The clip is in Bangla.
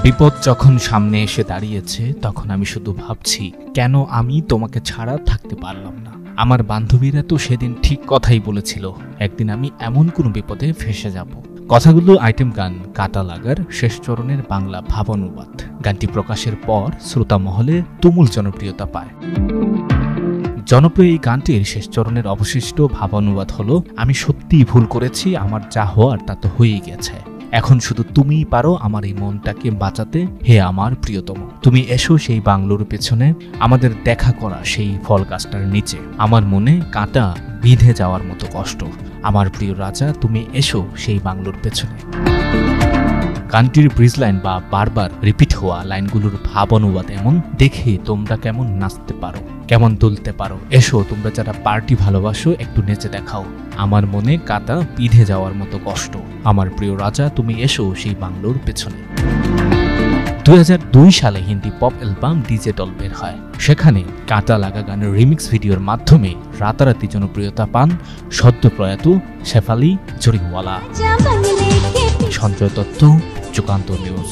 বিপদ যখন সামনে এসে দাঁড়িয়েছে তখন আমি শুধু ভাবছি কেন আমি তোমাকে ছাড়া থাকতে পারলাম না। আমার বান্ধবীরা তো সেদিন ঠিক কথাই বলেছিল একদিন আমি এমন কোনো বিপদে ফেঁসে যাব। কথাগুলো আইটেম গান কাটা লাগার শেষ চরণের বাংলা ভাবানুবাদ। গানটি প্রকাশের পর শ্রোতা মহলে তুমুল জনপ্রিয়তা পায়। জনপ্রিয় এই গানটির শেষ চরণের অবশিষ্ট ভাবানুবাদ হলো, আমি সত্যিই ভুল করেছি, আমার যা হওয়ার তা তো হয়েই গেছে, এখন শুধু তুমিই পারো আমার এই মনটাকে বাঁচাতে, হে আমার প্রিয়তম। তুমি এসো সেই বাংলোর পেছনে, আমাদের দেখা করা সেই ফল গাছটার নিচে, আমার মনে কাঁটা বিঁধে যাওয়ার মতো কষ্ট, আমার প্রিয় রাজা তুমি এসো সেই বাংলোর পেছনে। গানটির ব্রিজ লাইন বা বারবার রিপিট হওয়া লাইনগুলোর ভাব অনুবাদ এমন, দেখে তোমরা কেমন নাচতে পারো, কেমন দুলতে পারো, এসো তোমরা যারা পার্টি ভালোবাসো একটু নেচে দেখাও, আমার মনে কাঁটা বিঁধে যাওয়ার মতো কষ্ট, আমার প্রিয় রাজা তুমি এসো সেই বাংলোর পেছনে। 2002 সালে Hindi pop album DJ doll বের হয়। সেখানে কাঁটা লাগা গানের রিমিক্স ভিডিওর মাধ্যমে রাতারাতি জনপ্রিয়তা পান সদ্য প্রয়াত শেফালি জরিওয়ালা। সঞ্জয় দত্ত, যুগান্তর নিউজ।